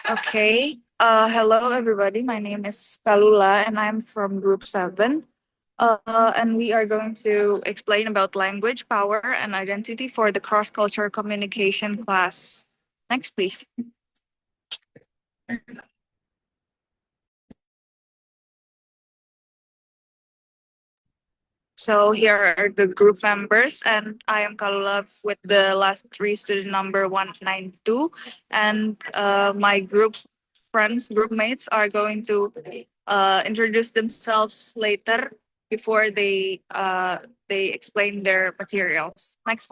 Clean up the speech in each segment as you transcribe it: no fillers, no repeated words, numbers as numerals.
Okay. Hello everybody. My name is Kalula and I'm from Group 7. And we are going to explain about language, power, and identity for the cross-cultural communication class. Next, please. So here are the group members, and I am Kalula with the last three student number 192. And my group friends, group mates are going to introduce themselves later before they explain their materials. Next.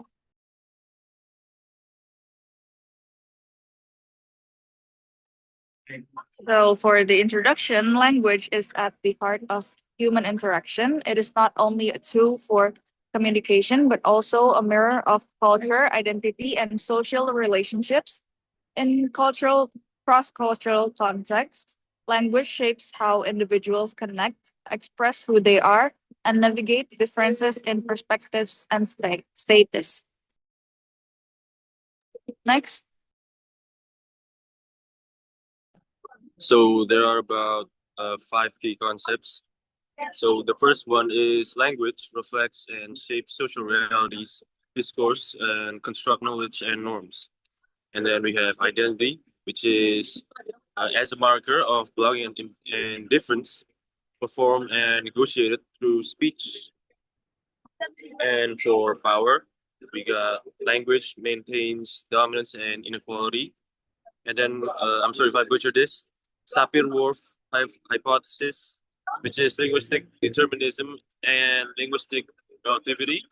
So, for the introduction, language is at the heart of human interaction. It is not only a tool for communication, but also a mirror of culture, identity, and social relationships. In cross-cultural contexts, language shapes how individuals connect, express who they are, and navigate differences in perspectives and status. Next. So there are about five key concepts. So the first one is language reflects and shapes social realities, discourse, and construct knowledge and norms. And then we have identity, which is as a marker of belonging and difference, performed and negotiated through speech. And for power, we got language maintains dominance and inequality. And then I'm sorry if I butchered this. Sapir-Whorf hypothesis, which is linguistic determinism and linguistic relativity.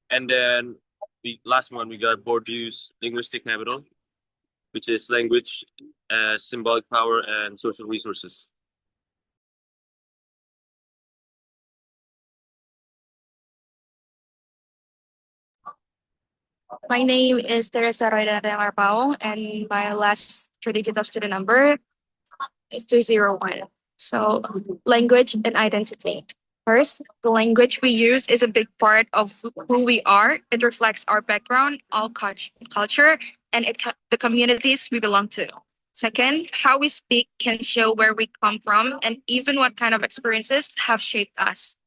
And then the last one we got Bourdieu's linguistic capital, which is language, symbolic power, and social resources. My name is Teresa Royda de Marpao, and my last three-digit of student number is 201. So, language and identity. First, the language we use is a big part of who we are. It reflects our background, our culture, and the communities we belong to. Second, how we speak can show where we come from and even what kind of experiences have shaped us.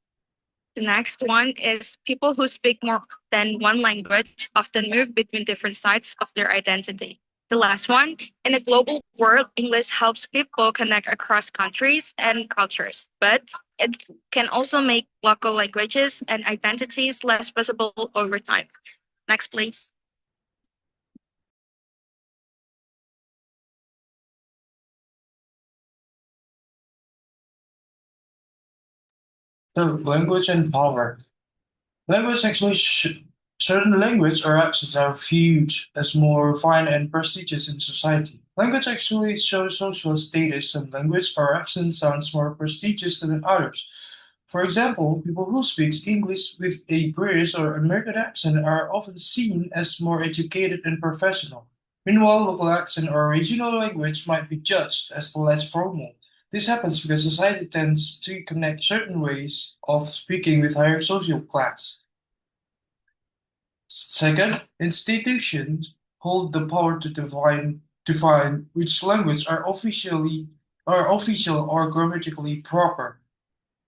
The next one is people who speak more than one language often move between different sides of their identity. The last one, in a global world, English helps people connect across countries and cultures, but it can also make local languages and identities less visible over time. Next, please. So, language and power. Language actually, certain language or accents are viewed as more refined and prestigious in society. Language actually shows social status. Some language or accent sounds more prestigious than others. For example, people who speak English with a British or American accent are often seen as more educated and professional. Meanwhile, local accent or regional language might be judged as less formal. This happens because society tends to connect certain ways of speaking with higher social class. Second, institutions hold the power to define which language are official or grammatically proper.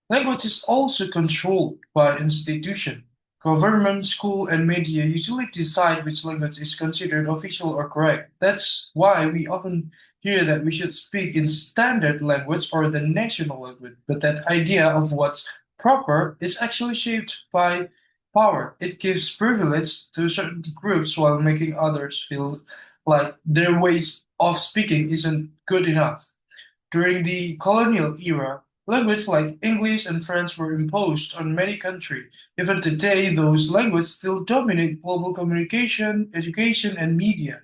Language is also controlled by institution. Government, school, and media usually decide which language is considered official or correct. That's why we often hear that we should speak in standard language or the national language. But that idea of what's proper is actually shaped by power. It gives privilege to certain groups while making others feel like their ways of speaking isn't good enough. During the colonial era, languages like English and French were imposed on many countries. Even today, those languages still dominate global communication, education, and media.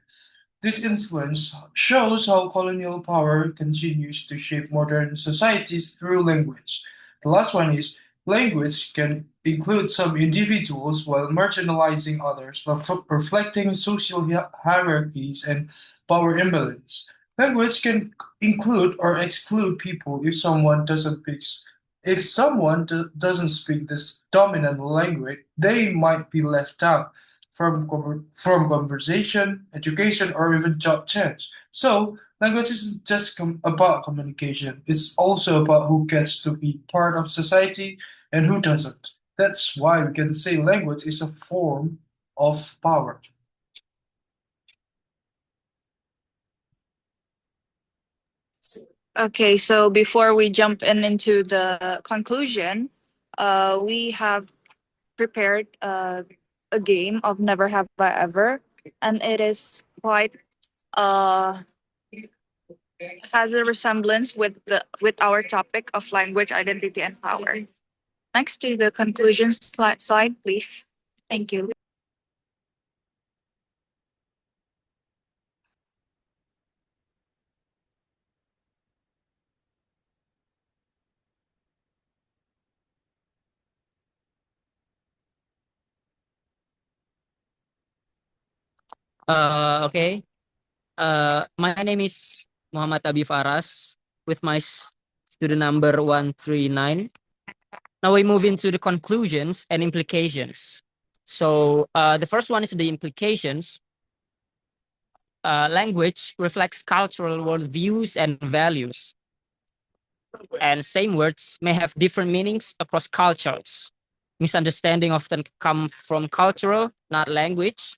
This influence shows how colonial power continues to shape modern societies through language. The last one is language can include some individuals while marginalizing others, reflecting social hierarchies and power imbalance. Language can include or exclude people if someone doesn't speak this dominant language, they might be left out from conversation, education, or even job change. So Language isn't just about communication, it's also about who gets to be part of society and who doesn't. That's why we can say language is a form of power. Okay, so before we jump into the conclusion, we have prepared a game of Never Have I Ever, and it is quite uh has a resemblance with our topic of language, identity, and power. Next to the conclusion slide, please. Thank you. Okay. My name is Muhammad Abi Faras with my student number 139. Now we move into the conclusions and implications. So the first one is the implications. Language reflects cultural worldviews and values. And same words may have different meanings across cultures. Misunderstanding often come from cultural, not language.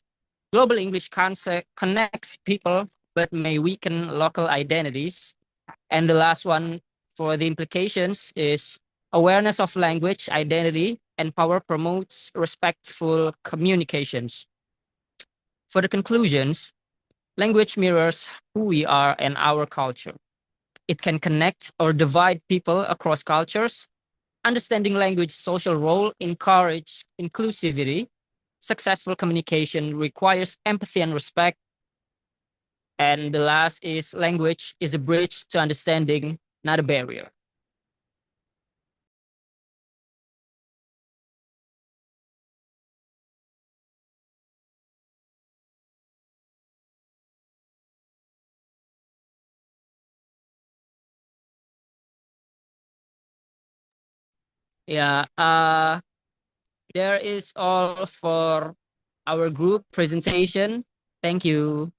Global English concept connects people but may weaken local identities. And the last one for the implications is awareness of language, identity, and power promotes respectful communications. For the conclusions, language mirrors who we are and our culture. It can connect or divide people across cultures. Understanding language's social role encourage inclusivity. Successful communication requires empathy and respect. And the last is language is a bridge to understanding, not a barrier. Yeah, there is all for our group presentation. Thank you.